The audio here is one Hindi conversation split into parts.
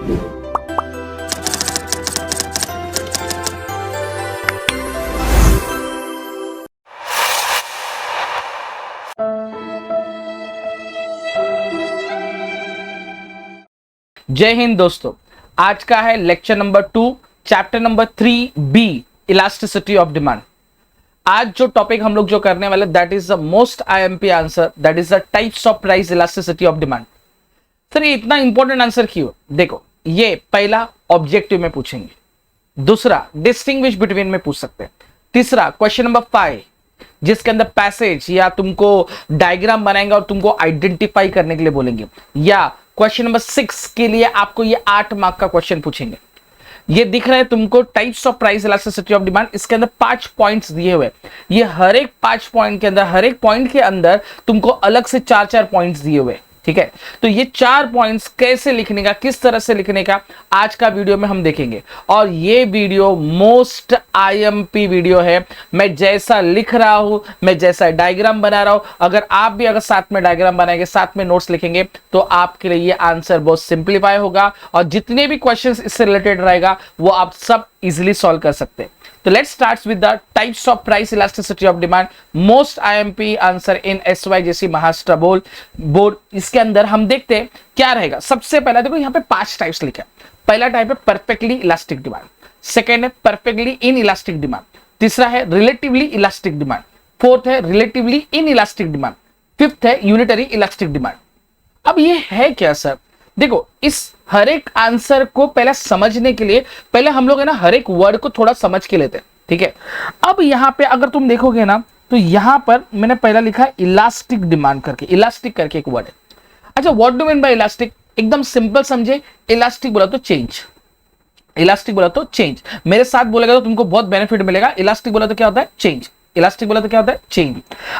जय हिंद दोस्तों, आज का है lecture number 2 chapter number 3B elasticity of demand. आज जो टॉपिक हम लोग जो करने वाले that is the most IMP answer, that is the types of price elasticity of demand. Sir ये इतना इंपॉर्टेंट आंसर क्यों? देखो, ये पहला ऑब्जेक्टिव में पूछेंगे, दूसरा डिस्टिंग्विश बिटवीन में पूछ सकते हैं, तीसरा क्वेश्चन नंबर 5 जिसके अंदर पैसेज या तुमको डायग्राम बनाएंगे और तुमको आइडेंटिफाई करने के लिए बोलेंगे, या क्वेश्चन नंबर 6 के लिए आपको ये 8 मार्क का क्वेश्चन पूछेंगे। ये दिख रहा है तुमको types of price elasticity of demand, इसके अंदर 5 पॉइंट्स दिए हुए। ये हर एक 5 पॉइंट के अंदर, हर एक पॉइंट के अंदर तुमको अलग से 4-4 पॉइंट्स दिए हुए, ठीक है। तो ये 4 पॉइंट्स कैसे लिखने का, किस तरह से लिखने का आज का वीडियो में हम देखेंगे। और ये वीडियो मोस्ट IMP वीडियो है। मैं जैसा लिख रहा हूं, मैं जैसा डायग्राम बना रहा हूं, अगर आप भी अगर साथ में डायग्राम बनाएंगे, साथ में नोट्स लिखेंगे, तो आपके लिए ये आंसर बहुत सिंप्लीफाई होगा और जितने भी क्वेश्चंस इससे रिलेटेड रहेगा वो आप सब इजिली सॉल्व कर सकते हैं। तो let's start with the types of price elasticity of demand, most IMP answer in SYJC Maharashtra board. इसके अंदर हम देखते हैं क्या रहेगा। सबसे पहला देखो, यहाँ पे 5 टाइप्स लिखा है। पहला टाइप है परफेक्टली इलास्टिक डिमांड, सेकेंड है परफेक्टली इन इलास्टिक डिमांड, तीसरा है रिलेटिवली इलास्टिक डिमांड, फोर्थ है relatively inelastic demand, fifth है यूनिटरी इलास्टिक डिमांड। अब ये है क्या सर? देखो, इस हर एक आंसर को पहले समझने के लिए पहले हम लोग है ना हर एक वर्ड को थोड़ा समझ के लेते हैं, ठीक है। अब यहां पे अगर तुम देखोगे ना तो यहां पर मैंने पहला लिखा है इलास्टिक डिमांड करके, इलास्टिक करके एक वर्ड है। अच्छा, what do mean by elastic? एकदम सिंपल समझे, इलास्टिक बोला तो चेंज, इलास्टिक बोला तो चेंज। मेरे साथ बोलेगा तो तुमको बहुत बेनिफिट मिलेगा। इलास्टिक बोला तो क्या होता है? चेंज। इलास्टिक बोला तो क्या होता है? चेंज।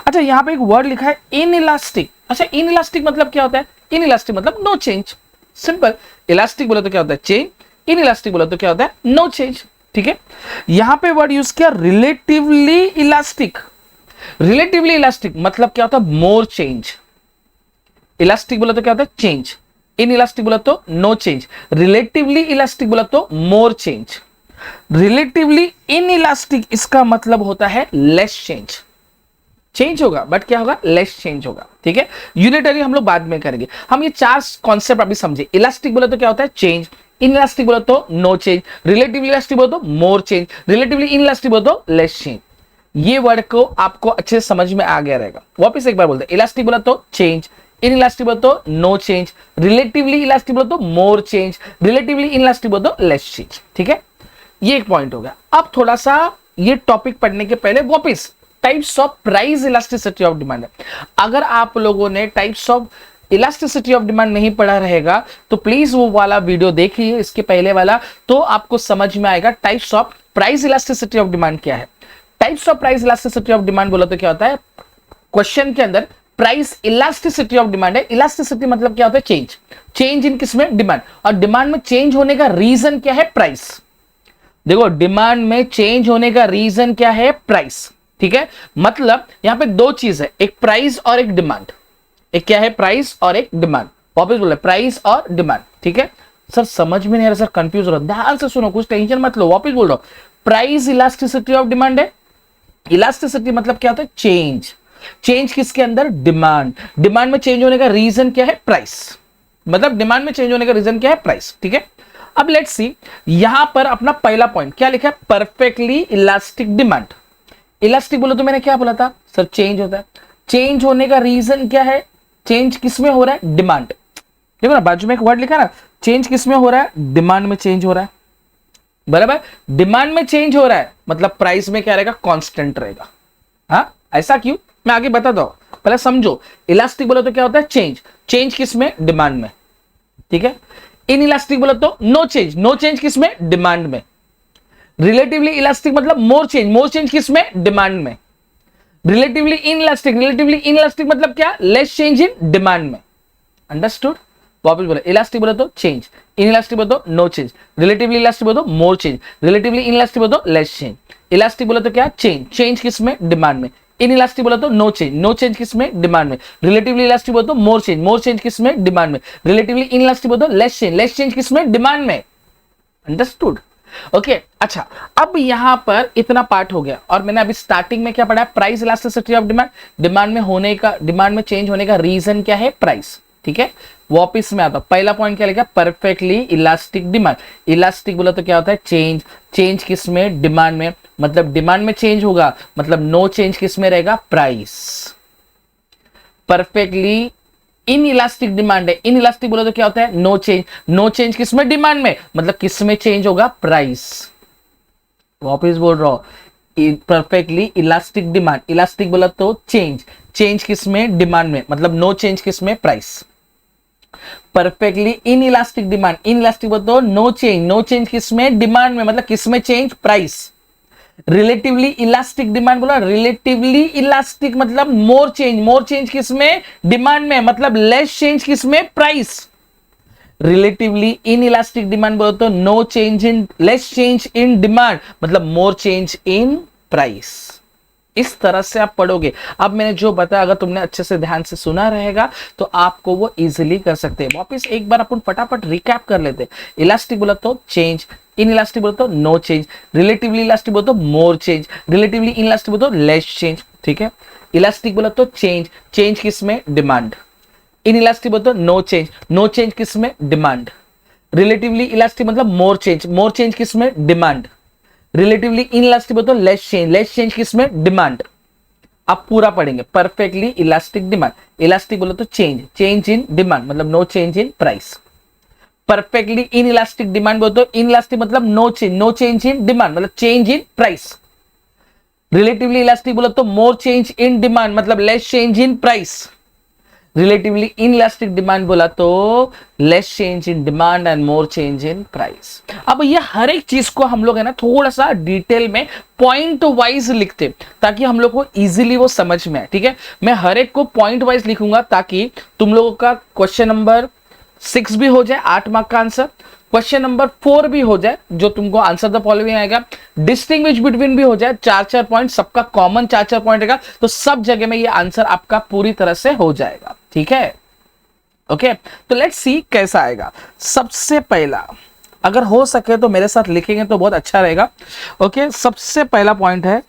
अच्छा, यहां पे एक वर्ड लिखा है इन इलास्टिक। अच्छा, इन इलास्टिक मतलब क्या होता है? इन इलास्टिक मतलब नो चेंज, सिंपल। इलास्टिक बोला तो क्या होता है? चेंज। इन इलास्टिक बोला तो क्या होता है? नो चेंज, ठीक है। यहां पे वर्ड यूज किया रिलेटिवली इलास्टिक। रिलेटिवली इलास्टिक मतलब क्या होता है? मोर चेंज। इलास्टिक बोला तो क्या होता है? चेंज। इन इलास्टिक बोला तो नो चेंज। रिलेटिवली इलास्टिक बोला तो more change. Relatively in elastic इसका मतलब होता है लेस चेंज। चेंज होगा बट क्या होगा? लेस चेंज होगा, ठीक है। यूनिटरी हम लोग बाद में करेंगे। हम ये 4 कॉन्सेप्ट अभी समझे। इलास्टिक बोला तो क्या होता है? चेंज। इन इलास्टिक बोला तो नो चेंज। रिलेटिवली इलास्टिक बोला तो more change. Relatively inelastic बोला तो लेस चेंज। ये वर्ड को आपको अच्छे से समझ में आ गया रहेगा। वापस एक बार बोलते हैं, इलास्टिक बोला तो चेंज, इन इलास्टिक बोला तो नो चेंज, रिलेटिवली इलास्टिक बोला तो more change, relatively inelastic बोला तो लेस चेंज, ठीक है। ये एक पॉइंट हो गया। अब थोड़ा सा ये टॉपिक पढ़ने के पहले वापस types of price elasticity of demand है। अगर आप लोगों ने types of elasticity of demand नहीं पढ़ा रहेगा तो प्लीज वो वाला वीडियो देखिए, इसके पहले वाला, तो आपको समझ में आएगा types of price elasticity of demand क्या है। Types of price elasticity of demand बोला तो क्या होता है? क्वेश्चन के अंदर प्राइस इलास्टिसिटी ऑफ डिमांड है। इलास्टिसिटी मतलब क्या होता है? चेंज। चेंज इन किसमें? डिमांड। और डिमांड में चेंज होने का रीजन क्या है? प्राइस। देखो, डिमांड में चेंज होने का रीजन क्या है? प्राइस, ठीक है। मतलब यहां पे 2 चीज है, एक प्राइस और एक डिमांड। एक क्या है? प्राइस और एक डिमांड। वापस बोले, प्राइस और डिमांड, ठीक है। सर समझ में नहीं आ रहा सर, कंफ्यूज हो रहा, ध्यान से सुनो, कुछ टेंशन मत लो। वापस बोल रहा हूं, प्राइस इलास्टिसिटी ऑफ डिमांड है। इलास्टिसिटी मतलब क्या होता है? चेंज। चेंज किसके अंदर? डिमांड। डिमांड में चेंज होने का रीजन क्या है? प्राइस। मतलब डिमांड में चेंज होने का रीजन क्या है? प्राइस, ठीक है। अब लेट्स सी, यहां पर अपना पहला पॉइंट क्या लिखा है? Perfectly elastic demand. इलास्टिक बोलो तो मैंने क्या बोला था सर? चेंज होता है। चेंज होने का रीजन क्या है? चेंज किसमें हो रहा है? डिमांड। देखो ना, बाजू में एक वर्ड लिखा ना, चेंज किसमें हो रहा है? डिमांड में चेंज हो रहा है, बराबर। डिमांड में चेंज हो रहा है मतलब प्राइस में क्या रहेगा? कांस्टेंट रहेगा। हाँ, ऐसा क्यों? मैं आगे बताता हूं, पहले समझो। इलास्टिक बोलो तो क्या होता है? चेंज। चेंज किसमें? डिमांड में, ठीक है। इन इलास्टिक बोलो तो नो चेंज। नो चेंज किसमें? डिमांड में। रिलेटिवली इलास्टिक मतलब मोर चेंज। मोर चेंज किसमें? डिमांड में। Relatively in elastic. Relatively inelastic मतलब क्या? लेस चेंज इन डिमांड में। अंडरस्टूड? वापस बोले, इलास्टिक बोले तो चेंज, इन इलास्टिक बोले तो नो चेंज, रिलेटिवली इलास्टिक बोले तो more change, relatively in elastic बोले तो लेस चेंज। इलास्टिक बोले तो क्या? चेंज। चेंज किसमें? डिमांड में। इनइलास्टिक बोला तो नो चेंज, नो चेंज किसमें, डिमांड में। रिलेटिवली इलास्टिक बोला तो मोर चेंज, मोर चेंज किसमें, डिमांड में। रिलेटिवली इनइलास्टिक बोला तो लेस चेंज, लेस चेंज किसमें, डिमांड में। अंडरस्टूड? ओके अच्छा, अब यहां पर इतना पार्ट हो गया और मैंने अभी स्टार्टिंग में क्या पढ़ा है, price elasticity of demand. Demand में होने का, डिमांड में चेंज होने का रीजन क्या है, प्राइस। ठीक है, वापिस में आता, पहला पॉइंट क्या लिखा, परफेक्टली इलास्टिक डिमांड। इलास्टिक बोला तो क्या होता है, चेंज, चेंज किसमें, डिमांड में, मतलब डिमांड में चेंज होगा, मतलब नो चेंज किसमें रहेगा, price. Perfectly inelastic demand है, इन इलास्टिक बोला तो क्या होता है, नो चेंज, नो चेंज किसमें, डिमांड में, मतलब किसमें चेंज होगा, प्राइस। वापिस बोल रहा हूं, परफेक्टली इलास्टिक डिमांड, इलास्टिक बोला तो चेंज, चेंज किसमें, डिमांड में, मतलब नो चेंज किसमें, price. Perfectly inelastic demand, inelastic बोला तो नो चेंज, नो चेंज किसमें, डिमांड में, मतलब किसमें change, price. Relatively elastic demand बोला, रिलेटिवली इलास्टिक मतलब मोर चेंज, मोर चेंज किसमें, डिमांड में, मतलब लेस चेंज किसमें, price. Relatively inelastic demand बोला तो no change in, less change in demand, मतलब मोर चेंज इन प्राइस। इस तरह से आप पढ़ोगे। अब मैंने जो बताया, अगर तुमने अच्छे से ध्यान से सुना रहेगा तो आपको वो इजीली कर सकते हैं। वापस एक बार अपन फटाफट रिकैप कर लेते हैं। इलास्टिक बोला तो चेंज, इन इलास्टिक बोला तो नो चेंज, रिलेटिवली इलास्टिक बोला तो more change, relatively inelastic बोला तो लेस चेंज। ठीक है, इलास्टिक बोला तो चेंज, चेंज किसमें, डिमांड। इन इलास्टिक बोला तो नो चेंज, नो चेंज किसमें, डिमांड। रिलेटिवली इलास्टिक मतलब मोर चेंज, मोर चेंज किसमें, डिमांड। रिलेटिवली इनइलास्टिक बोला तो लेस चेंज, लेस चेंज किसमें, डिमांड। अब पूरा पढ़ेंगे, परफेक्टली इलास्टिक डिमांड, इलास्टिक बोला तो चेंज, चेंज इन डिमांड मतलब no change in price. Perfectly inelastic demand बोला तो इनइलास्टिक मतलब no change, no change in demand मतलब change in price. Relatively elastic बोला तो मोर चेंज इन डिमांड मतलब less change in price. Relatively inelastic demand बोला तो less change in demand and more change in price. अब ये हर एक चीज को हम लोग है ना थोड़ा सा डिटेल में पॉइंट वाइज लिखते ताकि हम लोग को इजीली वो समझ में आए। ठीक है, मैं हर एक को पॉइंट वाइज लिखूंगा ताकि तुम लोगों का क्वेश्चन नंबर 6 भी हो जाए 8 मार्क का आंसर, क्वेश्चन नंबर 4 भी हो जाए जो तुमको आंसर द फॉलोइंग आएगा, डिस्टिंग्विश बिटवीन भी हो जाए, 4-4 पॉइंट सबका कॉमन 4-4 पॉइंट रहेगा, तो सब जगह में ये आंसर आपका पूरी तरह से हो जाएगा। ठीक है, ओके तो लेट्स सी कैसा आएगा। सबसे पहला अगर हो सके तो मेरे साथ लिखेंगे तो बहुत अच्छा रहेगा। ओके, सबसे पहला पॉइंट है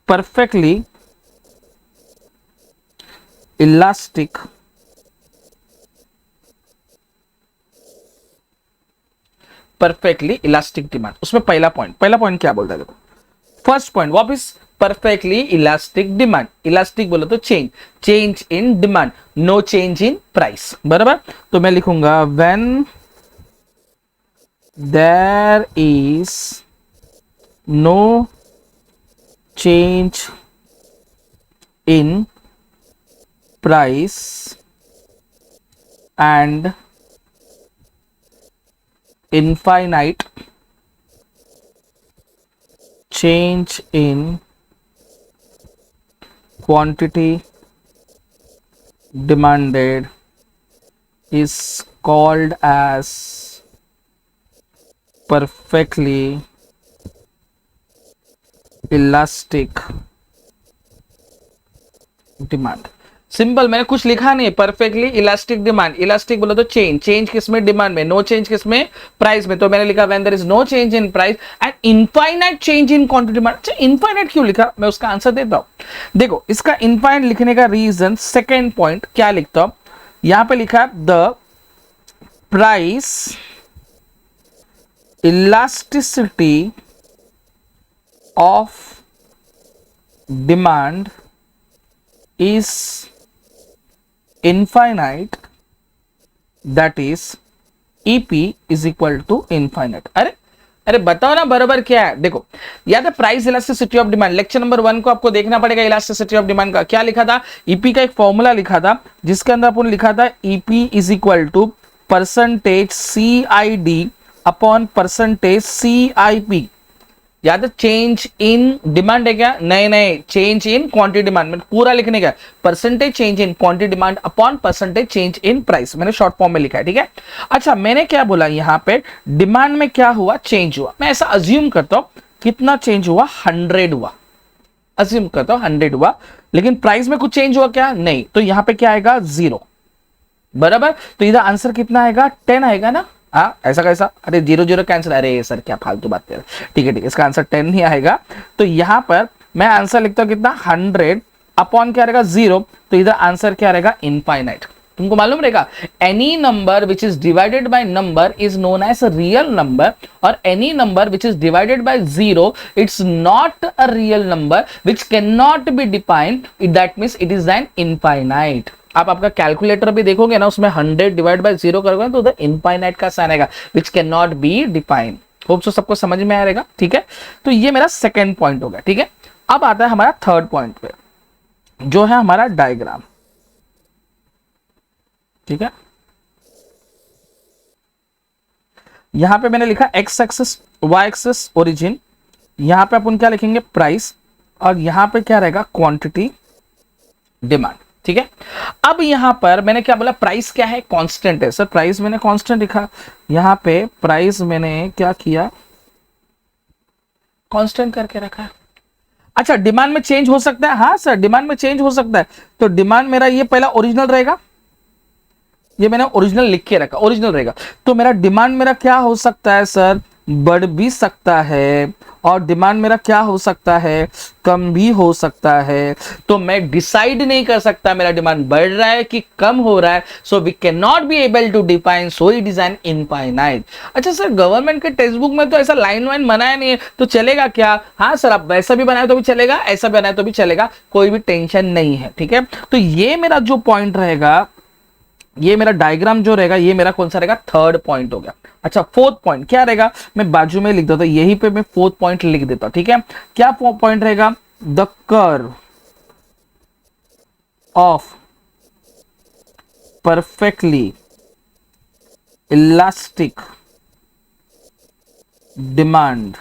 perfectly elastic perfectly elastic demand. उसमें पहला पॉइंट क्या बोलता है देखो, फर्स्ट पॉइंट वापस परफेक्टली इलास्टिक डिमांड, इलास्टिक बोलो तो change, change in demand, no change in price. बराबर, तो मैं लिखूंगा when there is no change in price and infinite change in quantity demanded is called as perfectly elastic demand। Simple, मैंने कुछ लिखा नहीं, परफेक्टली इलास्टिक डिमांड, इलास्टिक बोला तो चेंज, चेंज किसमें, डिमांड में, नो चेंज किसमें, प्राइस में, तो मैंने लिखा when there is no change in price and infinite change in quantity demand. अच्छा, इनफाइनाइट क्यों लिखा, मैं उसका आंसर देता हूं। देखो, इसका इनफाइनाइट लिखने का रीजन सेकेंड पॉइंट क्या लिखता हूं, यहां पे लिखा the price elasticity of demand is infinite, that is EP is equal to infinite। अरे बताओ ना बराबर क्या है। देखो, याद है price elasticity of demand, lecture number 1 को आपको देखना पड़ेगा। इलास्टिसिटी ऑफ डिमांड का क्या लिखा था, ईपी का एक फॉर्मूला लिखा था जिसके अंदर अपन लिखा था EP is equal to percentage CID upon percentage CIP। याद है, चेंज इन डिमांड है क्या, नहीं, चेंज इन क्वांटिटी डिमांड में पूरा लिखने का, percentage change in quantity demand upon percentage change in price, मैंने शॉर्ट फॉर्म में लिखा है। ठीक है, अच्छा मैंने क्या बोला, यहां पे डिमांड में क्या हुआ, चेंज हुआ। मैं ऐसा अज्यूम करता हूं कितना चेंज हुआ, 100 हुआ, अज्यूम करता हूं 100 हुआ, लेकिन प्राइस में कुछ चेंज हुआ क्या, नहीं, तो यहां पे क्या आएगा, 0, बराबर। तो इधर आंसर कितना आएगा, 10 आएगा ना। हाँ, ऐसा कैसा, अरे 0 0 कैंसिल, अरे सर क्या फालतू बात कर रहे हैं। ठीक है ठीक है, इसका आंसर 10 ही आएगा। तो यहां पर मैं आंसर लिखता हूं कितना, 100 अपॉन क्या रहेगा, 0, तो इधर आंसर क्या रहेगा, इनफाइनाइट। तुमको मालूम रहेगा, any number which is divided by number is known as real number, और any number which is divided by 0 it's not a real number which can not be defined, that means it is an infinite. आप आपका कैलकुलेटर भी देखोगे ना, उसमें 100 डिवाइड बाय 0 करोगे तो उधर इनफाइनाइट का साइन आएगा, विच can not be defined. Hope so सबको समझ में आएगा, ठीक है। तो ये मेरा सेकेंड पॉइंट हो गया, ठीक है। अब आता है हमारा थर्ड पॉइंट पे, जो है हमारा डायग्राम, ठीक है। यहां पे मैंने लिखा X axis, Y axis origin, यहां पे अपन क्या लिखेंगे, प्राइस, और यहां पे क्या रहेगा, क्वांटिटी डिमांड, ठीक है। अब यहां पर मैंने क्या बोला, प्राइस क्या है, कांस्टेंट है। सर प्राइस मैंने कांस्टेंट लिखा, यहां पे प्राइस मैंने क्या किया, कांस्टेंट करके रखा है। अच्छा, डिमांड में चेंज हो सकता है, हाँ सर डिमांड में चेंज हो सकता है। तो डिमांड मेरा ये पहला ओरिजिनल रहेगा, ये मैंने ओरिजिनल लिख के रखा, ओरिजिनल रहेगा। तो मेरा डिमांड मेरा क्या हो सकता है सर, बढ़ भी सकता है, और डिमांड मेरा क्या हो सकता है, कम भी हो सकता है। तो मैं डिसाइड नहीं कर सकता मेरा डिमांड बढ़ रहा है कि कम हो रहा है, so we can not be able to define, so it is an infinite. अच्छा सर, गवर्नमेंट के टेक्स्ट बुक में तो ऐसा लाइन वाइन बनाया नहीं है, तो चलेगा क्या, हाँ सर आप वैसा भी बनाए तो भी चलेगा, ऐसा बनाए तो भी चलेगा, कोई भी टेंशन नहीं है, ठीक है। तो ये मेरा जो पॉइंट रहेगा, ये मेरा डायग्राम जो रहेगा, ये मेरा कौन सा रहेगा, थर्ड पॉइंट हो गया। अच्छा, फोर्थ पॉइंट क्या रहेगा, मैं बाजू में लिख देता हूं, यहीं पे मैं फोर्थ पॉइंट लिख देता हूं, ठीक है। क्या पॉइंट रहेगा, the curve of perfectly elastic demand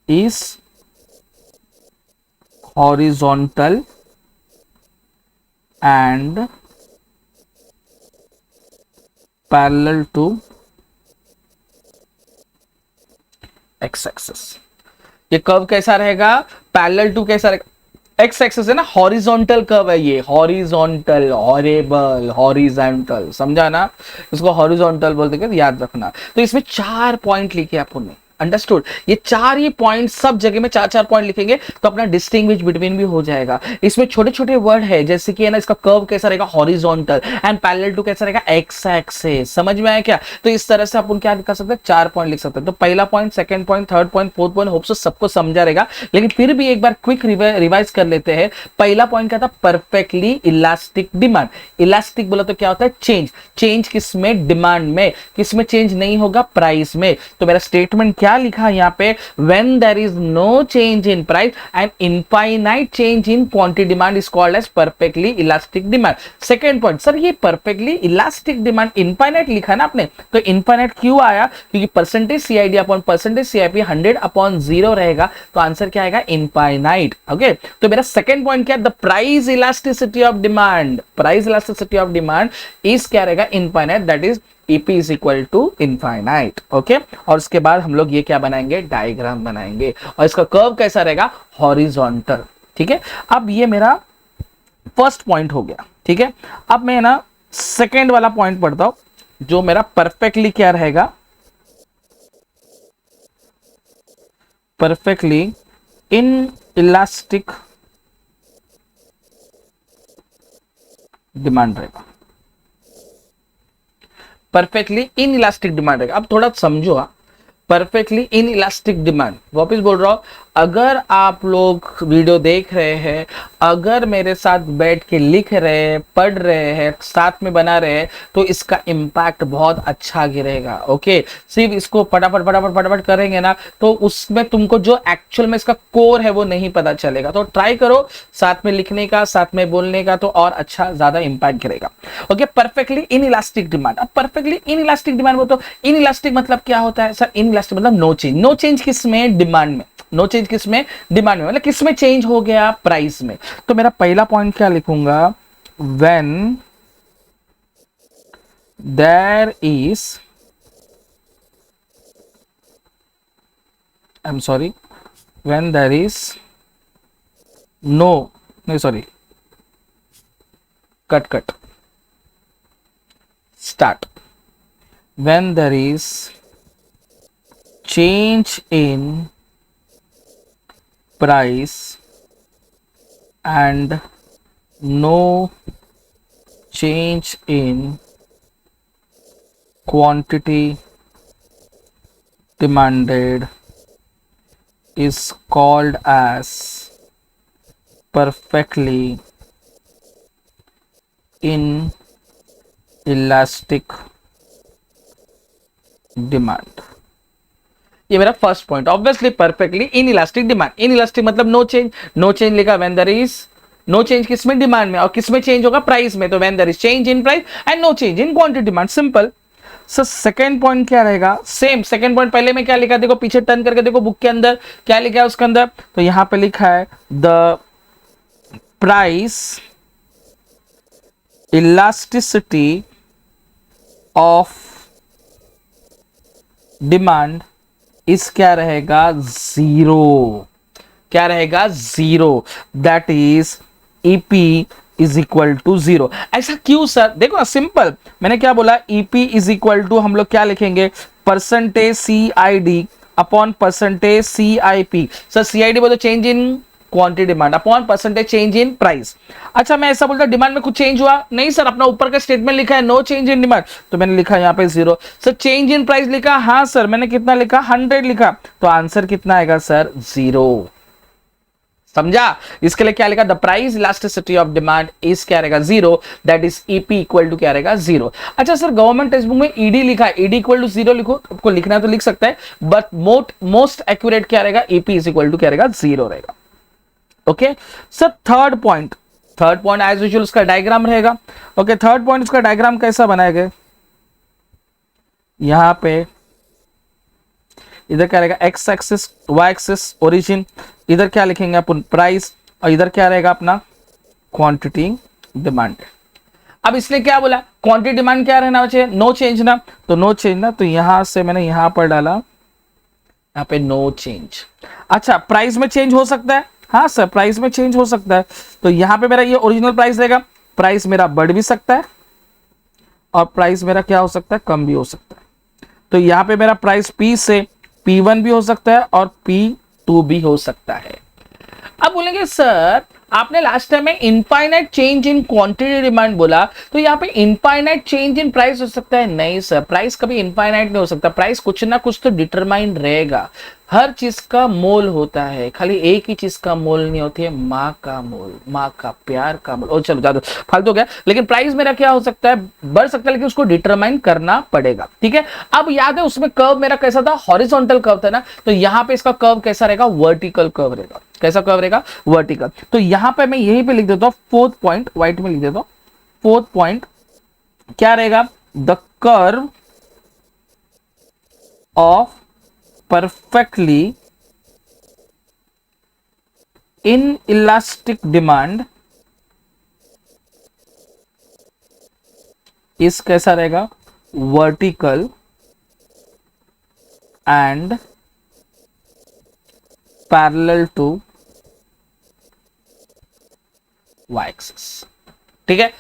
is horizontal and parallel to X axis. ये कर्व कैसा रहेगा, पैरेलल टू कैसा रहेगा, एक्स एक्सिस है ना, हॉरिजॉन्टल कर्व है ये, हॉरिजॉन्टल, हॉरेबल, हॉरिजॉन्टल, समझा ना, इसको हॉरिजॉन्टल बोलते हैं, याद रखना। तो इसमें 4 पॉइंट लिखे अपन ने, अंडरस्टूड। ये 4 ही पॉइंट, सब जगह में 4 4 पॉइंट लिखेंगे तो अपना डिस्टिंग्विश बिटवीन भी हो जाएगा। इसमें छोटे छोटे वर्ड है, जैसे कि है ना, इसका कर्व कैसा रहेगा, हॉरिजॉन्टल, एंड पैरेलल टू कैसा रहेगा, एक्स एक्सिस। समझ में आया क्या, तो इस तरह से अपन क्या कर सकते हैं, 4 पॉइंट लिख सकते हैं। तो पहला point, second point, third point, fourth point, hope so सबको समझा रहेगा, लेकिन फिर भी एक बार क्विक रिवाइज कर लेते हैं। पहला पॉइंट क्या था, परफेक्टली इलास्टिक डिमांड। इलास्टिक बोला तो क्या होता है, चेंज, चेंज किस में, डिमांड में, किस में चेंज नहीं होगा, प्राइस में। तो मेरा स्टेटमेंट क्या लिखा यहां पे, when there is no change in price and infinite change in quantity demand is called as perfectly elastic demand. Second point, sir ये perfectly elastic demand infinite लिखा ना आपने, तो infinite क्यों आया, क्योंकि percentage CID upon percentage CIP 100 upon 0 रहेगा, तो आंसर क्या आएगा, इनफाइनाइट। ओके, तो मेरा सेकेंड पॉइंट क्या है, the price elasticity of demand, price elasticity of demand is क्या रहेगा, infinite, that is EP is equal to infinite. Okay, और उसके बाद हम लोग ये क्या बनाएंगे, डायग्राम बनाएंगे, और इसका कर्व कैसा रहेगा, हॉरिजॉन्टल, ठीक है। अब ये मेरा फर्स्ट पॉइंट हो गया, ठीक है। अब मैं ना सेकेंड वाला पॉइंट पढ़ता हूं, जो मेरा परफेक्टली क्या रहेगा, परफेक्टली इन इलास्टिक डिमांड रहेगा, परफेक्टली इन इलास्टिक डिमांड रहेगा। अब थोड़ा समझो, परफेक्टली इन इलास्टिक डिमांड, वापिस बोल रहा हूं, अगर आप लोग वीडियो देख रहे हैं, अगर मेरे साथ बैठ के लिख रहे हैं, पढ़ रहे हैं, साथ में बना रहे हैं, तो इसका इम्पैक्ट बहुत अच्छा गिरेगा। ओके, सिर्फ इसको फटाफट फटाफट फटाफट करेंगे ना, तो उसमें तुमको जो एक्चुअल में इसका कोर है वो नहीं पता चलेगा। तो ट्राई करो साथ में लिखने का, साथ में बोलने का, तो और अच्छा ज्यादा इम्पैक्ट गिरेगा। Okay, perfectly inelastic demand. अब परफेक्टली इन इलास्टिक डिमांड वो, तो इन इलास्टिक मतलब क्या होता है सर, इन इलास्टिक मतलब नो चेंज, नो चेंज किस में, डिमांड में, नो चेंज किस में, डिमांड में, मतलब किस में चेंज हो गया, प्राइस में। तो मेरा पहला पॉइंट क्या लिखूंगा, when there is I am sorry, when there is no, नहीं sorry, cut start, when there is change in price and no change in quantity demanded is called as perfectly inelastic demand. ये मेरा first point, obviously perfectly inelastic demand. Inelastic मतलब नो चेंज, नो चेंज लिखा when there is no change, किसमें डिमांड में, और किसमें चेंज होगा, प्राइस में, तो when there is change in price and no change in quantity demand, simple. Sir second point क्या रहेगा, सेम सेकंड पॉइंट पहले में क्या लिखा, देखो पीछे टर्न करके देखो बुक के अंदर क्या लिखा है उसके अंदर, तो यहां पे लिखा है the price elasticity of demand is क्या रहेगा, जीरो, क्या रहेगा, zero, that is EP is equal to zero. ऐसा क्यों सर, देखो ना सिंपल, मैंने क्या बोला, ईपी इज इक्वल टू हम लोग क्या लिखेंगे, percentage C I D upon percentage C I P. Sir C I D बोलो change in quantity demand upon percentage change in price. अच्छा मैं ऐसा बोलता डिमांड में कुछ चेंज हुआ नहीं सर, अपना ऊपर का स्टेटमेंट लिखा है नो चेंज इन डिमांड, तो मैंने लिखा यहाँ पे zero. Sir change in price लिखा, हाँ सर मैंने कितना लिखा, 100 लिखा, तो आंसर कितना आएगा सर, जीरो। समझा, इसके लिए क्या लिखा, the price elasticity of demand is क्या रहेगा, zero, that is EP equal to क्या रहेगा, जीरो। अच्छा सर गवर्नमेंट टेक्स्ट बुक में ईडी लिखा है, ईडी इक्वल टू जीरो लिखो, आपको लिखना है तो लिख सकता है, बट मोस्ट एक्यूरेट क्या रहेगा, ईपी इज इक्वल टू क्या रहेगा, जीरो रहेगा। Okay sir third point as usual उसका डायग्राम रहेगा। ओके थर्ड पॉइंट उसका डायग्राम कैसा बनाएगा, यहां पे इधर क्या रहेगा, X axis, Y axis origin, इधर क्या लिखेंगे अपन प्राइस, और इधर क्या रहेगा अपना क्वांटिटी डिमांड। अब इसने क्या बोला, क्वांटिटी डिमांड क्या रहना चाहिए, नो चेंज ना, तो नो चेंज ना, तो यहां से मैंने यहां पर डाला, यहां पे नो चेंज। अच्छा प्राइस में चेंज हो सकता है, हाँ सर प्राइस में चेंज हो सकता है, तो यहां पे मेरा ये ओरिजिनल प्राइस रहेगा, प्राइस मेरा बढ़ भी सकता है और प्राइस मेरा क्या हो सकता है, कम भी हो सकता है। तो यहां पे मेरा प्राइस P से P1 भी हो सकता है और P2 भी हो सकता है। अब बोलेंगे सर आपने लास्ट टाइम में infinite change in quantity demand बोला, तो यहाँ पे इनफाइनाइट चेंज इन प्राइस हो सकता है, नहीं सर प्राइस कभी इनफाइनाइट नहीं हो सकता, प्राइस कुछ ना कुछ तो डिटरमाइन रहेगा। हर चीज का मोल होता है, खाली एक ही चीज का मोल नहीं होती है, माँ का मोल, माँ का प्यार का मोल। और चलो ज्यादा फालतू हो गया, लेकिन प्राइस मेरा क्या हो सकता है, बढ़ सकता है, लेकिन उसको डिटरमाइन करना पड़ेगा। ठीक है, अब याद है उसमें कर्व मेरा कैसा था, हॉरिजॉन्टल कर्व था ना, तो यहां पे इसका कर्व कैसा रहेगा, वर्टिकल कर्व रहेगा। कैसा कर्व रहेगा, वर्टिकल। तो यहां पे मैं यहीं पे लिख देता हूं फोर्थ पॉइंट, व्हाइट में लिख देता हूं, फोर्थ पॉइंट क्या रहेगा, the curve of perfectly inelastic demand is कैसा रहेगा, vertical and parallel to Y axis. ठीक है,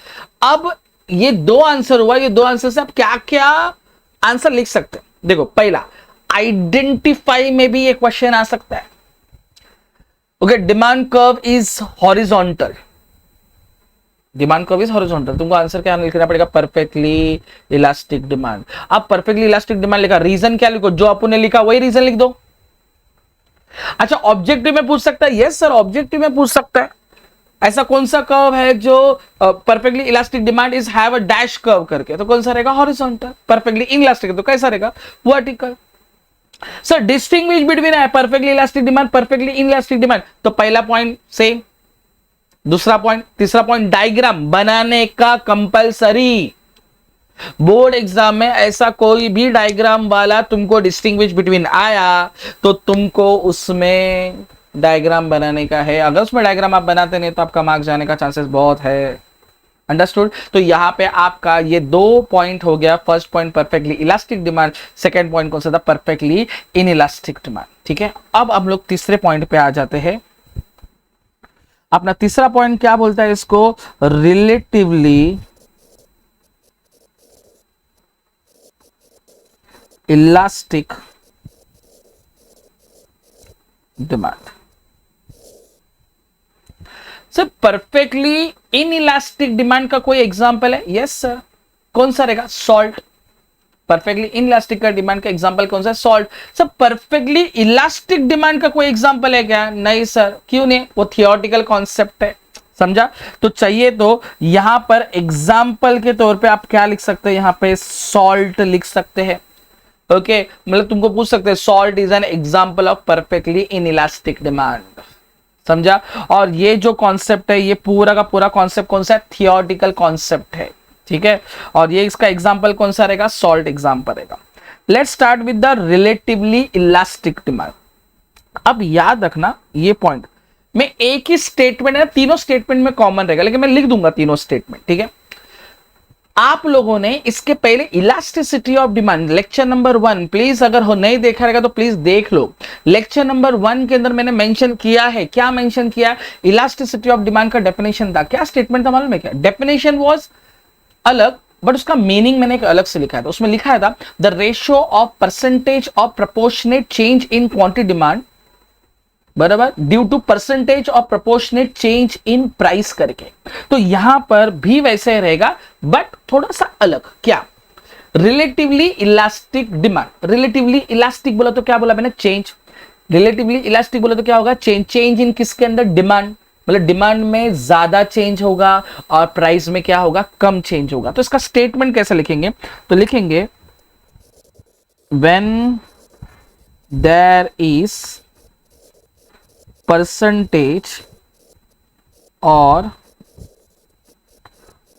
अब ये दो आंसर हुआ, ये दो आंसर से आप क्या क्या आंसर लिख सकते हैं। देखो पहला आइडेंटिफाई में भी ये क्वेश्चन आ सकता है। Okay demand curve is horizontal, demand curve is horizontal, तुमको आंसर क्या लिखना पड़ेगा, परफेक्टली इलास्टिक डिमांड। अब परफेक्टली इलास्टिक डिमांड लिखा, रीजन क्या लिखो, जो अपन ने लिखा वही रीजन लिख दो। अच्छा ऑब्जेक्टिव में पूछ सकता है, यस सर ऑब्जेक्टिव में पूछ सकता है, ऐसा कौन सा कर्व है जो perfectly elastic demand is have a dash curve करके, तो कौन सा रहेगा, हॉरिजॉन्टल। परफेक्टली इनइलास्टिक तो कैसा रहेगा, वर्टिकल। सर डिस्टिंग्विश बिटवीन है perfectly elastic demand, perfectly inelastic demand, तो पहला पॉइंट सेम, दूसरा पॉइंट, तीसरा पॉइंट डायग्राम बनाने का कंपलसरी। बोर्ड एग्जाम में ऐसा कोई भी डायग्राम वाला तुमको डिस्टिंग्विश बिटवीन आया तो तुमको उसमें डायग्राम बनाने का है, अगर उसमें डायग्राम आप बनाते नहीं तो आपका मार्क्स जाने का चांसेस बहुत है। अंडरस्टूड। तो यहां पे आपका ये 2 पॉइंट हो गया। First point perfectly elastic demand, second point कौन सा था? Perfectly inelastic demand. ठीक है, अब हम लोग तीसरे पॉइंट पे आ जाते हैं। अपना तीसरा पॉइंट क्या बोलता है इसको? Relatively elastic demand. Sir perfectly inelastic demand का कोई एग्जांपल है? Yes sir. कौन सा रहेगा? सॉल्ट। परफेक्टली इन इलास्टिक का डिमांड का एग्जांपल कौन सा है? Salt. Sir perfectly elastic demand का कोई एग्जांपल है क्या? नहीं सर। क्यों नहीं? वो थियोरेटिकल कॉन्सेप्ट है, समझा? तो चाहिए तो यहां पर एग्जांपल के तौर पे आप क्या लिख सकते हैं? यहां पे सॉल्ट लिख सकते हैं। ओके मतलब तुमको पूछ सकते हैं salt is an example of perfectly inelastic demand, समझा? और ये जो कॉन्सेप्ट है, ये पूरा का पूरा कॉन्सेप्ट कौन सा है? थियोरेटिकल कॉन्सेप्ट है। ठीक है, और ये इसका एग्जांपल कौन सा रहेगा? सॉल्ट एग्जांपल रहेगा। Let's start with the relatively elastic demand. अब याद रखना ये पॉइंट, मैं एक ही स्टेटमेंट है, तीनों स्टेटमेंट में कॉमन रहेगा, लेकिन मैं लिख दूंगा तीनों स्टेटमेंट। ठीक है, आप लोगों ने इसके पहले elasticity of demand lecture number 1, please अगर हो नहीं देखा रहेगा तो प्लीज देख लो। लेक्चर नंबर 1 के अंदर मैंने मेंशन किया है, क्या मेंशन किया? इलास्टिसिटी ऑफ डिमांड का डेफिनेशन था। क्या स्टेटमेंट था मालूम है क्या? डेफिनेशन वाज अलग, बट उसका मीनिंग मैंने एक अलग से लिखा था। उसमें लिखा था the ratio of percentage of proportionate change in quantity demand, बराबर, due to percentage of proportionate change in price करके। तो यहां पर भी वैसे रहेगा, बट थोड़ा सा अलग। क्या? Relatively elastic demand. Relatively elastic बोला तो क्या बोला मैंने? चेंज। रिलेटिवली इलास्टिक बोला तो क्या होगा? चेंज। चेंज इन किसके अंदर? डिमांड। मतलब डिमांड में ज्यादा चेंज होगा और प्राइस में क्या होगा? कम चेंज होगा। तो इसका स्टेटमेंट कैसे लिखेंगे? तो लिखेंगे व्हेन देयर इज परसेंटेज और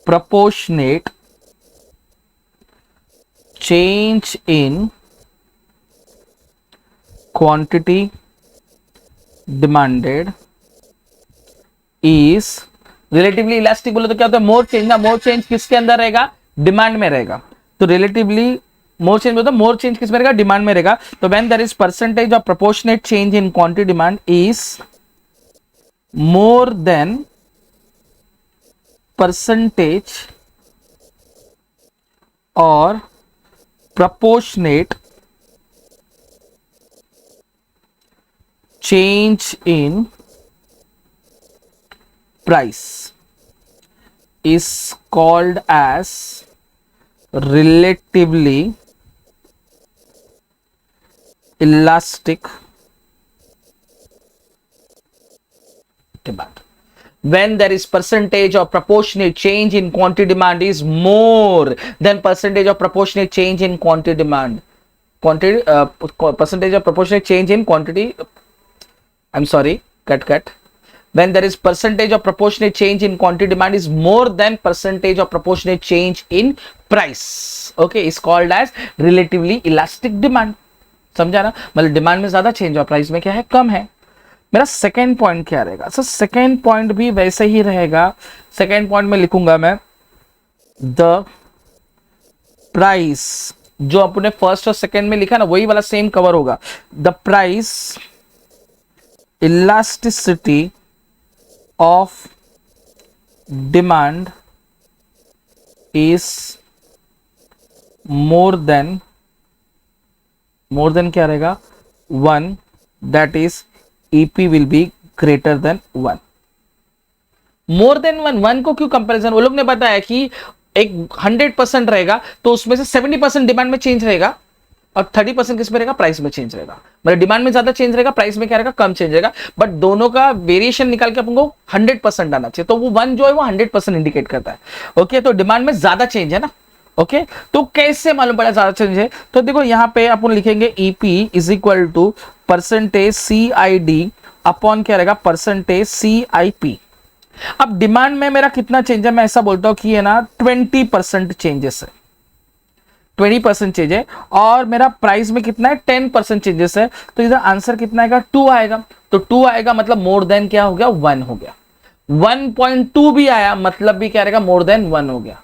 proportionate change in quantity demanded is relatively elastic। बोले तो क्या होता है? मोर चेंज ना। मोर चेंज किसके अंदर रहेगा? डिमांड में रहेगा। तो रिलेटिवली मोर चेंज बोलता है मोर चेंज किस में रहेगा? डिमांड में रहेगा। तो when there is percentage of proportionate change in quantity demand is more than percentage और proportionate change in price is called as relatively elastic demand. When there is percentage of proportionate change in quantity demand is more than percentage of proportionate change in quantity demand. Quantity percentage of proportionate change in quantity. I'm sorry, cut. When there is percentage of proportionate change in quantity demand is more than percentage of proportionate change in price. Okay, is called as relatively elastic demand. समझा ना? मतलब डिमांड में ज्यादा चेंज और प्राइस में क्या है? कम है। मेरा सेकेंड पॉइंट क्या रहेगा? सर सेकेंड पॉइंट भी वैसे ही रहेगा। सेकेंड पॉइंट में लिखूंगा मैं द प्राइस, जो अपने फर्स्ट और सेकेंड में लिखा ना वही वाला सेम कवर होगा। The price elasticity of demand is more then क्या रहेगा? 1, that is EP will be greater than 1. More than 1 को क्यों कंपैरिजन? वो लोग ने बताया कि एक 100% रहेगा तो उसमें से 70% डिमांड में चेंज रहेगा और 30% किस में रहेगा? प्राइस में चेंज रहेगा। मतलब डिमांड में ज्यादा चेंज रहेगा, प्राइस में क्या रहेगा? कम चेंज रहेगा। बट दोनों का वेरिएशन निकाल के अपन को 100% आना चाहिए। तो वो 1 जो है वो 100% इंडिकेट करता है। ओके, तो डिमांड में ज्यादा चेंज है ना। ओके, तो कैसे मालूम पड़ा ज्यादा चेंज है? तो देखो यहां पे अपन लिखेंगे EP is equal to percentage CID upon क्या रहेगा? Percentage CIP। अब डिमांड में मेरा कितना चेंज है? मैं ऐसा बोलता हूं कि है ना 20% चेंजेस है, 20% चेंज है। और मेरा प्राइस में कितना है? 10% चेंजेस है। तो इधर आंसर कितना आएगा? 2 आएगा। तो 2 आएगा मतलब मोर देन क्या हो गया? 1 हो गया। 1.2 भी आया मतलब भी क्या रहेगा, मोर देन 1 हो गया।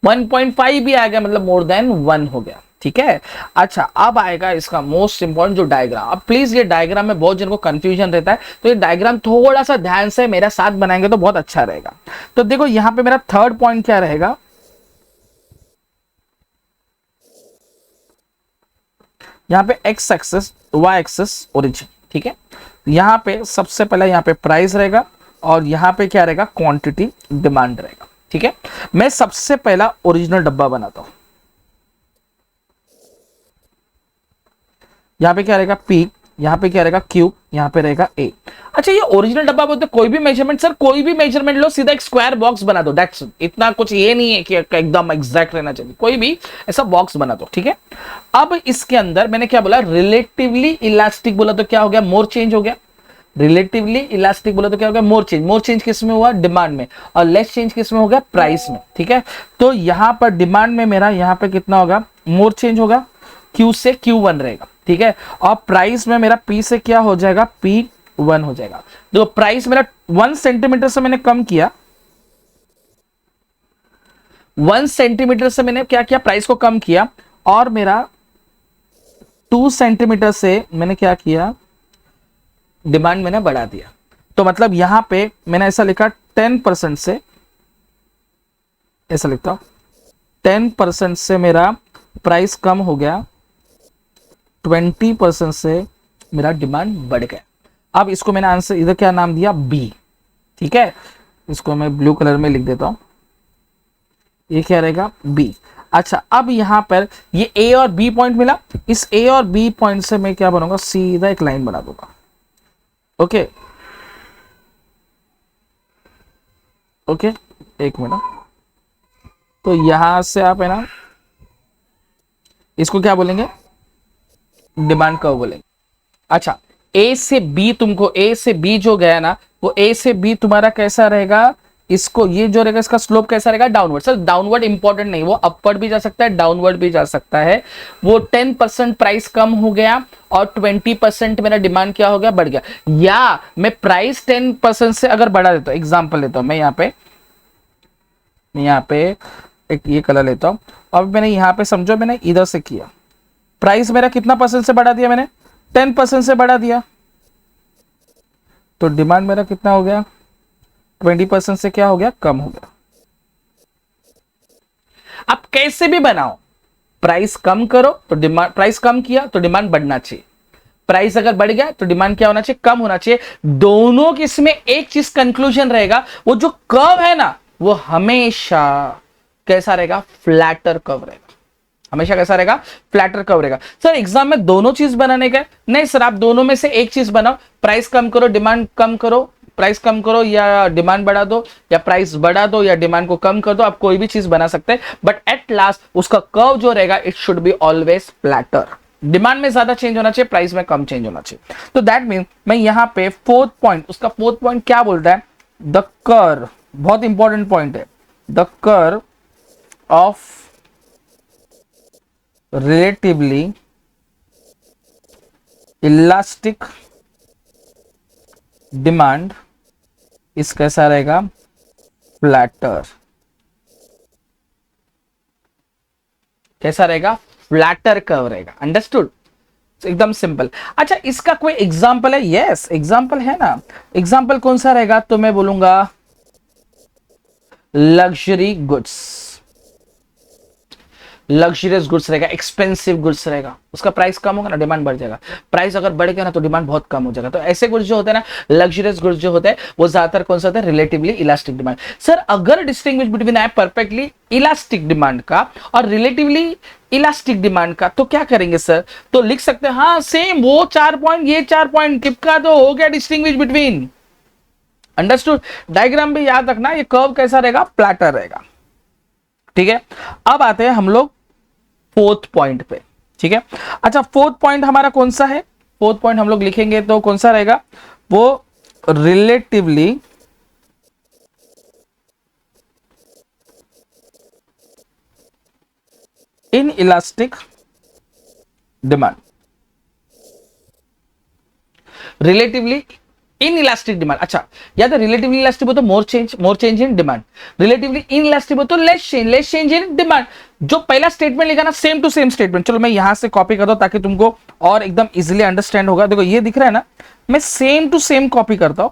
1.5 भी आ गया मतलब मोर देन 1 हो गया। ठीक है। अच्छा, अब आएगा इसका मोस्ट इंपॉर्टेंट जो डायग्राम। अब प्लीज ये डायग्राम में बहुत जन को कंफ्यूजन रहता है, तो ये डायग्राम थोड़ा सा ध्यान से मेरा साथ बनाएंगे तो बहुत अच्छा रहेगा। तो देखो यहां पे मेरा थर्ड पॉइंट क्या रहेगा, यहां पे X axes, Y axes, origin. ठीक है। यहां पे सबसे पहले यहां पे प्राइस रहेगा और यहां पे क्या रहेगा, क्वांटिटी डिमांड रहेगा। ठीक है। मैं सबसे पहला ओरिजिनल डब्बा बनाता हूं। यहाँ पे क्या रहेगा, पी, यहाँ पे क्या रहेगा, क्यू, यहाँ पे रहेगा ए। अच्छा, ये ओरिजिनल डब्बा बोलते कोई भी मेजरमेंट, सर कोई भी मेजरमेंट लो, सीधा एक स्क्वायर बॉक्स बना दो, दैट्स इतना कुछ ये नहीं है कि एकदम एग्जैक्ट रहना चाहिए, कोई भी ऐसा बॉक्स बना दो। ठीक है। अब इसके अंदर मैंने क्या बोला, रिलेटिवली इलास्टिक बोला तो क्या हो गया, मोर चेंज हो गया। रिलेटिवली इलास्टिक बोला तो क्या हो गया, मोर चेंज। मोर चेंज किस में हुआ, डिमांड में, और लेस चेंज किस में हो गया, प्राइस में। ठीक है। तो यहां पर डिमांड में मेरा यहां पे कितना होगा, मोर चेंज होगा, क्यू से Q1 रहेगा। ठीक है। और प्राइस में मेरा P से क्या हो जाएगा, P1 हो जाएगा। देखो प्राइस मेरा 1 सेंटीमीटर से मैंने कम किया, 1 सेंटीमीटर से मैंने क्या किया, प्राइस को कम किया, और मेरा 2 सेंटीमीटर से मैंने क्या किया, डिमांड मैंने बढ़ा दिया। तो मतलब यहां पे मैंने ऐसा लिखा 10% से, ऐसा लिखता हूं 10% से मेरा प्राइस कम हो गया, 20% से मेरा डिमांड बढ़ गया। अब इसको मैंने आंसर इधर क्या नाम दिया, बी। ठीक है। इसको मैं ब्लू कलर में लिख देता हूं, ये क्या रहेगा, बी। अच्छा, अब यहां पर ये ए और बी पॉइंट मिला, इस ए और बी पॉइंट से मैं क्या बनाऊंगा, सीधा एक लाइन बना दूंगा। ओके ओके, एक मिनट। तो यहां से आप है ना, इसको क्या बोलेंगे, डिमांड कर्व बोलेंगे। अच्छा, ए से बी, तुमको ए से बी जो गया ना, वो ए से बी तुम्हारा कैसा रहेगा, इसको ये जो रहेगा इसका स्लोप कैसा रहेगा, डाउनवर्ड। सर डाउनवर्ड इंपॉर्टेंट नहीं, वो अपवर्ड भी जा सकता है, डाउनवर्ड भी जा सकता है। वो 10% प्राइस कम हो गया और 20% मेरा डिमांड क्या हो गया, बढ़ गया। या मैं प्राइस 10% से अगर बढ़ा देता हूं, एग्जाम्पल लेता हूं, मैं यहाँ पे एक ये कलर लेता हूं। अब मैंने यहाँ पे समझो, मैंने इधर से किया, प्राइस मेरा कितना परसेंट से बढ़ा दिया मैंने, 10% से बढ़ा दिया, तो डिमांड मेरा कितना हो गया, 20% से क्या हो गया, कम हो गया। आप कैसे भी बनाओ, प्राइस कम करो तो डिमांड, प्राइस कम किया तो डिमांड बढ़ना चाहिए, प्राइस अगर बढ़ गया तो डिमांड क्या होना चाहिए, कम होना चाहिए। दोनों की इसमें एक चीज कंक्लूजन रहेगा, वो जो कर्व है ना, वो हमेशा कैसा रहेगा, फ्लैटर कर्व रहेगा। हमेशा कैसा रहेगा, फ्लैटर कर्व रहेगा। सर एग्जाम में दोनों चीज बनाने का, नहीं सर आप दोनों में से एक चीज बनाओ, प्राइस कम करो, डिमांड कम करो, प्राइस कम करो या डिमांड बढ़ा दो, या प्राइस बढ़ा दो या डिमांड को कम कर दो, आप कोई भी चीज बना सकते हैं, बट एट लास्ट उसका कर्व जो रहेगा, it should be always flatter. Demand में ज्यादा चेंज होना चाहिए, प्राइस में कम चेंज होना चाहिए। तो दैट मीन मैं यहां पे फोर्थ पॉइंट, उसका फोर्थ पॉइंट क्या बोलता है, द कर्व, बहुत इंपॉर्टेंट पॉइंट है, the curve of relatively elastic demand इस कैसा रहेगा, फ्लैटर। कैसा रहेगा, फ्लैटर कर्व रहेगा। अंडरस्टूड, एकदम सिंपल। अच्छा, इसका कोई एग्जाम्पल है, यस एग्जाम्पल है ना। एग्जाम्पल कौन सा रहेगा, तो मैं बोलूंगा लग्जरी गुड्स। लग्जरियस गुड्स रहेगा, एक्सपेंसिव गुड्स रहेगा, उसका प्राइस कम होगा ना, डिमांड बढ़ जाएगा। प्राइस अगर बढ़ गया ना तो डिमांड बहुत कम हो जाएगा। तो ऐसे गुड्स जो होते हैं ना, लग्जरियस गुड्स जो होते हैं, वो ज्यादातर कौन सा होता है, रिलेटिवली इलास्टिक डिमांड। सर अगर डिस्टिंग्विश बिटवीन है परफेक्टली इलास्टिक डिमांड का और रिलेटिवली इलास्टिक डिमांड का, तो क्या करेंगे सर, तो लिख सकते हैं हाँ सेम, वो 4 पॉइंट ये 4 पॉइंट टिपका दो, हो गया डिस्टिंग्विश बिटवीन। अंडरस्टूड। डायग्राम भी याद रखना, ये कर्व कैसा रहेगा, फ्लैटर रहेगा। ठीक है। अब आते हैं हम लोग फोर्थ पॉइंट पे। ठीक है। अच्छा, फोर्थ पॉइंट हमारा कौन सा है, फोर्थ पॉइंट हम लोग लिखेंगे तो कौन सा रहेगा, वो relatively inelastic demand. Relatively inelastic demand, अच्छा या तो रिलेटिवली इलास्टिक हो तो more change in demand, relatively inelastic हो तो लेस चेंज इन डिमांड। जो पहला स्टेटमेंट लिखा ना सेम टू सेम स्टेटमेंट, चलो मैं यहां से कॉपी कर दो ताकि तुमको और एकदम इजिली अंडरस्टैंड होगा। देखो ये दिख रहा है ना, मैं सेम टू सेम कॉपी करता हूं,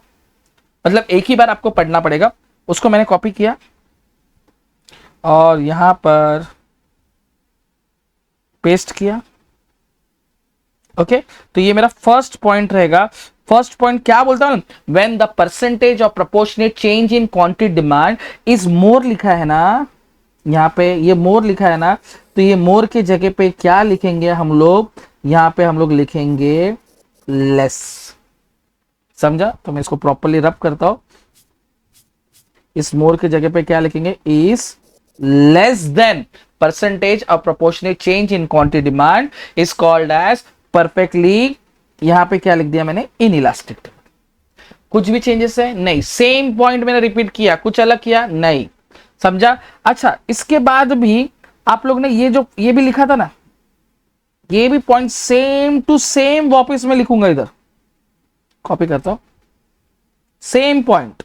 मतलब एक ही बार आपको पढ़ना पड़ेगा। उसको मैंने कॉपी किया और यहां पर पेस्ट किया। ओके तो ये मेरा फर्स्ट पॉइंट रहेगा। फर्स्ट पॉइंट क्या बोलता हूं, when the percentage of proportionate change in quantity demand is मोर लिखा है ना, यहां पे ये मोर लिखा है ना, तो ये मोर के जगह पे क्या लिखेंगे हम लोग, यहां पे हम लोग लिखेंगे लेस। समझा? तो मैं इसको प्रॉपर्ली रब करता हूं। इस मोर के जगह पे क्या लिखेंगे, is less than percentage of proportionate change in quantity demand is called as perfectly, यहां पे क्या लिख दिया मैंने, इन इलास्टिक। कुछ भी चेंजेस है नहीं, सेम पॉइंट मैंने रिपीट किया, कुछ अलग किया नहीं। समझा? अच्छा इसके बाद भी आप लोग ने ये भी लिखा था ना, ये भी पॉइंट सेम टू सेम वापस में लिखूंगा, इधर कॉपी करता हूं, सेम पॉइंट।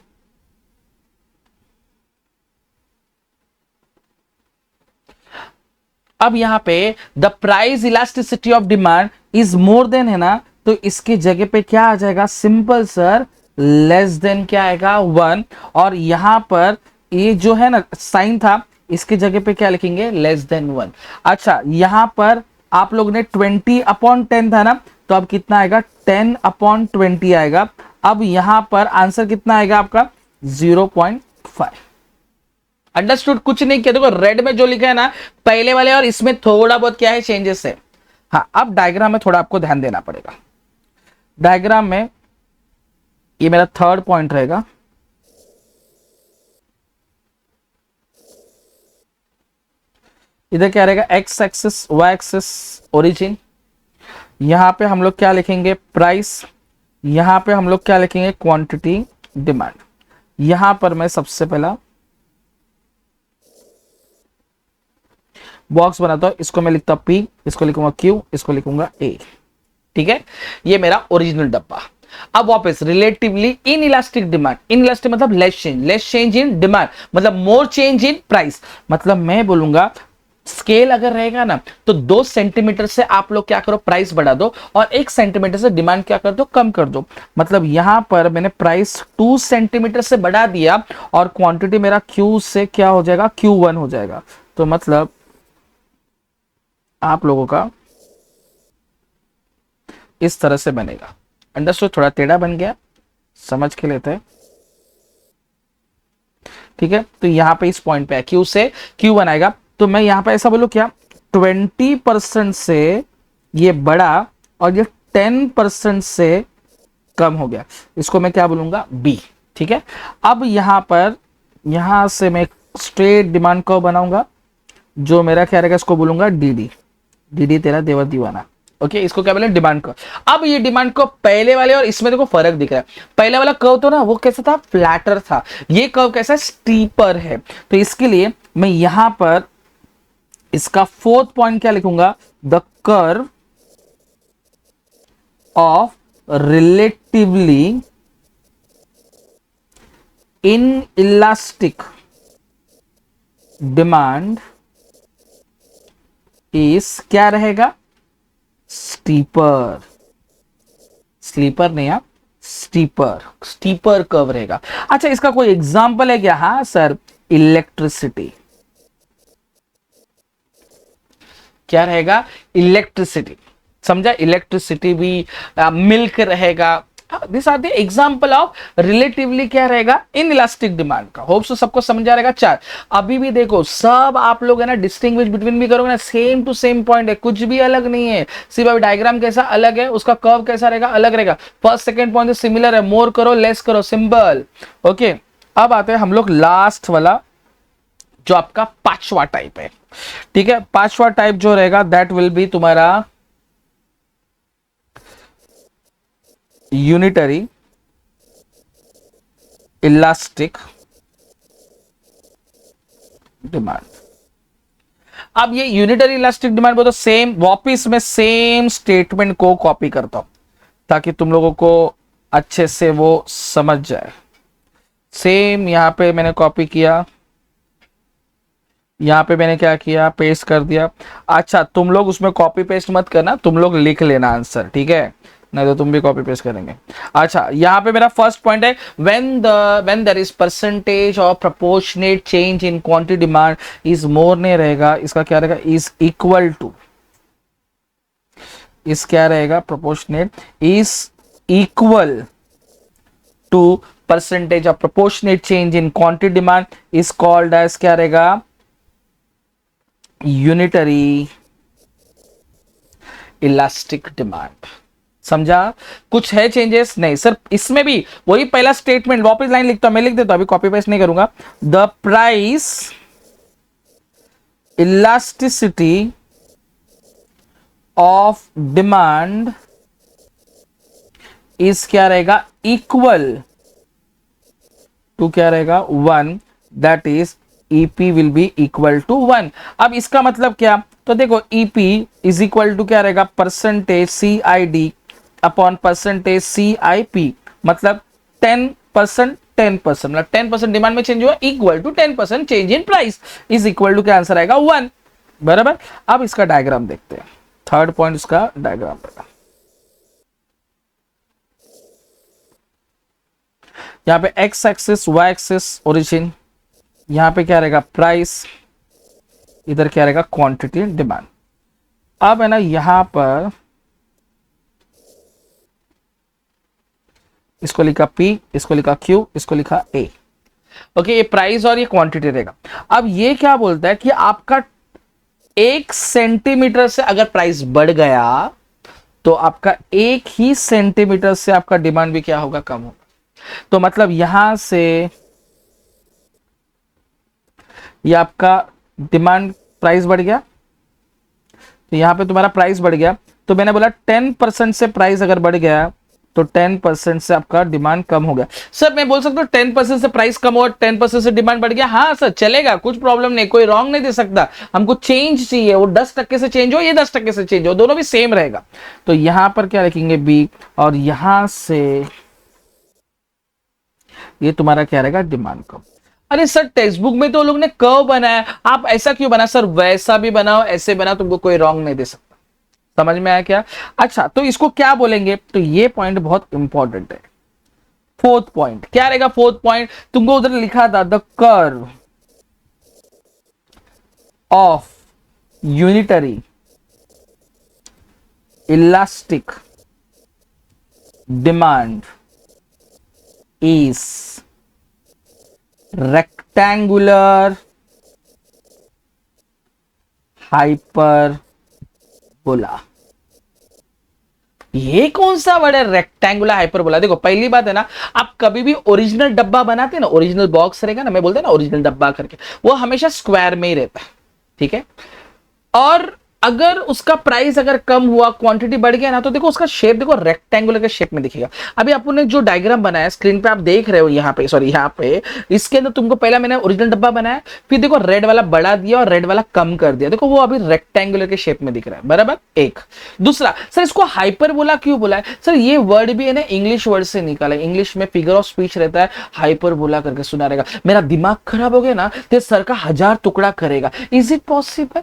अब यहां पे the price elasticity of demand is more then है ना, तो इसके जगह पे क्या आ जाएगा, सिंपल सर, लेस देन क्या आएगा, 1। और यहां पर ये जो है ना साइन था, इसके जगह पे क्या लिखेंगे, लेस देन 1। अच्छा यहां पर आप लोग ने 20/10 था ना, तो अब कितना आएगा, 10/20 आएगा। अब यहां पर आंसर कितना आएगा आपका, 0.5। अंडरस्टूड? कुछ नहीं किया। देखो रेड में जो लिखा है ना पहले वाले और इसमें थोड़ा बहुत क्या है, चेंजेस है। हाँ अब डायग्राम में थोड़ा आपको ध्यान देना पड़ेगा। डायग्राम में ये मेरा थर्ड पॉइंट रहेगा। इधर क्या रहेगा, X axis, Y axis, origin. यहां पे हम लोग क्या लिखेंगे, प्राइस। यहां पे हम लोग क्या लिखेंगे, क्वांटिटी डिमांड। यहां पर मैं सबसे पहला बॉक्स बनाता हूं, इसको मैं लिखता हूं P, इसको लिखूंगा Q, इसको लिखूंगा A। ठीक है, ये मेरा ओरिजिनल डब्बा। अब वापस relatively inelastic demand, inelastic मतलब लेस चेंज इन डिमांड, मतलब मोर चेंज इन प्राइस। मतलब मैं बोलूंगा स्केल अगर रहेगा ना तो 2 सेंटीमीटर से आप लोग क्या करो, प्राइस बढ़ा दो, और 1 सेंटीमीटर से डिमांड क्या कर दो, कम कर दो। मतलब यहां पर मैंने प्राइस 2 सेंटीमीटर से बढ़ा दिया और क्वांटिटी मेरा Q से क्या हो जाएगा, Q1 हो जाएगा। तो मतलब आप लोगों का इस तरह से बनेगा। अंडरस्टूड? थोड़ा टेढ़ा बन गया, समझ के लेते हैं। ठीक है, तो यहां पे इस पॉइंट पे Q से Q1 आएगा, तो मैं यहां पे ऐसा बोलूं क्या, 20% से ये बढ़ा और ये 10% से कम हो गया, इसको मैं क्या बोलूंगा, B। ठीक है, अब यहां पर यहां से मैं स्ट्रेट डिमांड कर्व बनाऊंगा, जो मेरा क्या रहेगा, इसको बोलूंगा DD। DD तेरा देवर दीवाना। ओके, इसको क्या बोले, डिमांड कर्व। अब ये डिमांड कर्व पहले वाले और इसमें देखो फर्क दिख रहा है। पहले वाला कर्व तो ना वो कैसा था, फ्लैटर था। ये कर्व कैसा, स्टीपर है। तो इसके लिए मैं यहां पर इसका 4th पॉइंट क्या लिखूंगा, the curve of relatively inelastic demand is क्या रहेगा, स्टीपर। स्लीपर नहीं, आप स्टीपर कर्व रहेगा। अच्छा इसका कोई एग्जांपल है क्या, हाँ सर, इलेक्ट्रिसिटी। क्या रहेगा, इलेक्ट्रिसिटी। समझा? इलेक्ट्रिसिटी भी, मिल्क रहेगा। This are the example of relatively क्या रहेगा, इन इलास्टिक डिमांड का। होप सो सबको समझ आ रहेगा। 4 अभी भी देखो सब आप लोग है ना डिस्टिंग्विश बिटवीन भी करोगे ना, सेम टू सेम पॉइंट है, कुछ भी अलग नहीं है। सिर्फ अभी डायग्राम कैसा अलग है, उसका कर्व कैसा रहेगा, अलग रहेगा। फर्स्ट सेकंड पॉइंट सिमिलर है, मोर करो लेस करो, सिंपल। ओके, अब आते हैं हम लोग लास्ट वाला, जो आपका 5वां टाइप है। ठीक है, 5वां टाइप जो रहेगा दैट विल बी तुम्हारा यूनिटरी इलास्टिक डिमांड। अब ये यूनिटरी इलास्टिक डिमांड बोलो, सेम वापिस में सेम स्टेटमेंट को कॉपी करता हूं ताकि तुम लोगों को अच्छे से वो समझ जाए। सेम यहाँ पे मैंने कॉपी किया, यहाँ पे मैंने क्या किया, पेस्ट कर दिया। अच्छा तुम लोग उसमें कॉपी पेस्ट मत करना, तुम लोग लिख लेना आंसर, ठीक है, नहीं तो तुम भी कॉपी पेस्ट करेंगे। अच्छा यहाँ पे मेरा फर्स्ट पॉइंट है, व्हेन देयर इज परसेंटेज और proportionate change in quantity demand is मोर नहीं रहेगा, इसका क्या रहेगा, इज इक्वल टू, इस क्या रहेगा, proportionate is equal to percentage of proportionate change in quantity demand is called as क्या रहेगा, यूनिटरी इलास्टिक डिमांड। समझा? कुछ है चेंजेस? नहीं सर, इसमें भी वही पहला स्टेटमेंट, वापस लाइन लिखता हूं, मैं लिख देता हूं, अभी कॉपी पेस्ट नहीं करूंगा। The price elasticity of demand is क्या रहेगा, इक्वल टू क्या रहेगा, 1, that is EP will be equal to 1। अब इसका मतलब क्या, तो देखो ईपी इज इक्वल टू क्या रहेगा, percentage C I D upon percentage C I P, मतलब 10%, 10%, मतलब 10% डिमांड में चेंज हुआ equal to 10% change in price is equal to क्या आंसर आएगा, 1। बराबर। अब इसका डायग्राम देखते हैं, थर्ड पॉइंट इसका डायग्राम रहेगा। यहाँ पे X axis, Y axis origin, यहां पे क्या रहेगा प्राइस, इधर क्या रहेगा क्वांटिटी डिमांड। अब है ना यहां पर इसको लिखा P, इसको लिखा Q, इसको लिखा A। ओके, ये प्राइस और ये क्वांटिटी रहेगा। अब ये क्या बोलता है कि आपका 1 सेंटीमीटर से अगर प्राइस बढ़ गया तो आपका 1 ही सेंटीमीटर से आपका डिमांड भी क्या होगा, कम होगा। तो मतलब यहां से ये आपका डिमांड प्राइस बढ़ गया, तो यहां पे तुम्हारा प्राइस बढ़ गया, तो मैंने बोला 10% से प्राइस अगर बढ़ गया तो 10% से आपका डिमांड कम हो गया। सर मैं बोल सकता हूं 10% से प्राइस कम हुआ, 10% से डिमांड बढ़ गया, हाँ सर चलेगा, कुछ प्रॉब्लम नहीं, कोई रॉन्ग नहीं दे सकता। हमको चेंज चाहिए, वो 10% से चेंज हो, ये 10% से चेंज हो, दोनों भी सेम रहेगा। तो यहां पर क्या लिखेंगे बी, और यहां से ये तुम्हारा क्या रहेगा, डिमांड कम। अरे सर टेक्स्ट बुक में तो लोग ने कर्व बनाया, आप ऐसा क्यों बना, सर वैसा भी बनाओ ऐसे बनाओ, तुमको कोई रॉन्ग नहीं दे सकता। समझ में आया क्या? अच्छा तो इसको क्या बोलेंगे, तो ये पॉइंट बहुत इंपॉर्टेंट है। फोर्थ पॉइंट क्या रहेगा, फोर्थ पॉइंट तुमको उधर लिखा था, the curve of unitary elastic demand is rectangular hyperbola. ये कौन सा वर्ड है, रेक्टेंगुलर हाइपरबोला? देखो पहली बात है ना, आप कभी भी ओरिजिनल डब्बा बनाते हैं ना, ओरिजिनल बॉक्स रहेगा ना, मैं बोलते हैं ना ओरिजिनल डब्बा करके, वो हमेशा स्क्वायर में ही रहता है, ठीक है। और अगर उसका प्राइस अगर कम हुआ, क्वांटिटी बढ़ गया ना, तो देखो उसका शेप देखो रेक्टेंगुलर के शेप में दिखेगा। अभी आपने जो डायग्राम बनाया स्क्रीन पे आप देख रहे हो, यहाँ पे सॉरी यहाँ पे, इसके अंदर तुमको पहला मैंने ओरिजिनल डब्बा बनाया, फिर देखो रेड वाला बढ़ा दिया और रेड वाला कम कर दिया, देखो वो अभी रेक्टेंगुलर के शेप में दिख रहा है, बराबर। एक दूसरा, सर इसको हाइपरबोला क्यों बोला है? सर ये वर्ड भी है ना इंग्लिश वर्ड से निकाला है, इंग्लिश में फिगर ऑफ स्पीच रहता है, हाइपरबोला करके सुना रहेगा। मेरा दिमाग खराब हो गया ना तो सर का 1000 टुकड़ा करेगा, is it possible?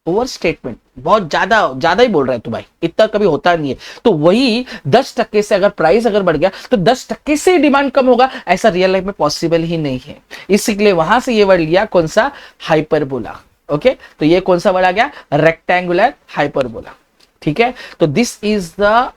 Over statement, बहुत ज्यादा ही बोल रहे हैं तू भाई, इतना कभी होता नहीं है। तो वही 10% से अगर प्राइस अगर बढ़ गया तो 10% से डिमांड कम होगा, ऐसा रियल लाइफ में पॉसिबल ही नहीं है। इसलिए वहां से ये वर्ड लिया, कौन सा, हाइपरबोला। ओके, तो ये कौन सा वर्ड आ गया, रेक्टेंगुलर हाइपरबोला, ठीक है। तो this is the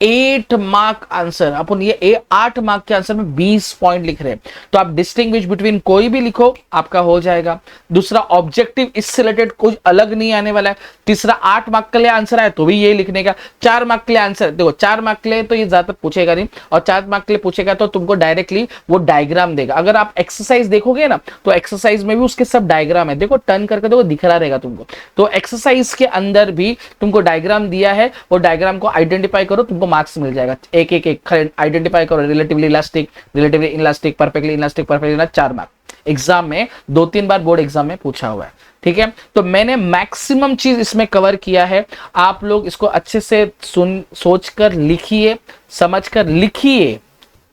8 mark answer. अपन ये 8 मार्क के आंसर में 20 पॉइंट लिख रहे हैं, तो आप डिस्टिंग्विश बिटवीन कोई भी लिखो आपका हो जाएगा। दूसरा ऑब्जेक्टिव इससे रिलेटेड कुछ अलग नहीं आने वाला है। तीसरा 8 मार्क के लिए आंसर आए तो भी ये लिखने का। 4 मार्क के लिए आंसर देखो, 4 मार्क के लिए तो ये ज्यादा पूछेगा नहीं, और 4 मार्क के लिए पूछेगा तो तुमको डायरेक्टली वो डायग्राम देगा। अगर आप एक्सरसाइज देखोगे ना तो एक्सरसाइज में भी उसके सब डायग्राम है, देखो टर्न करके देखो दिख रहा रहेगा तुमको। तो एक्सरसाइज के अंदर भी तुमको डायग्राम दिया है, वो डायग्राम को आइडेंटिफाई करो, तुमको मार्क्स मिल जाएगा। एक आइडेंटिफाई करो, relatively elastic, relatively elastic, perfectly elastic, perfectly elastic, 4 mark exam में 2-3 बार बोर्ड एग्जाम में पूछा हुआ है। ठीक है, तो मैंने मैक्सिमम चीज इसमें कवर किया है। आप लोग इसको अच्छे से सोचकर लिखिए, समझकर लिखिए,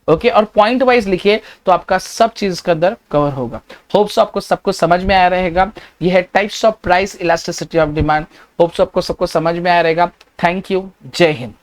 ओके, और पॉइंट वाइज लिखिए, तो आपका सब चीज इसके अंदर कवर होगा। होप्स आपको सबको समझ में आया रहेगा। ये है types of price elasticity of demand. Hopes आपको सबको समझ में आया रहेगा। थैंक यू, जय हिंद।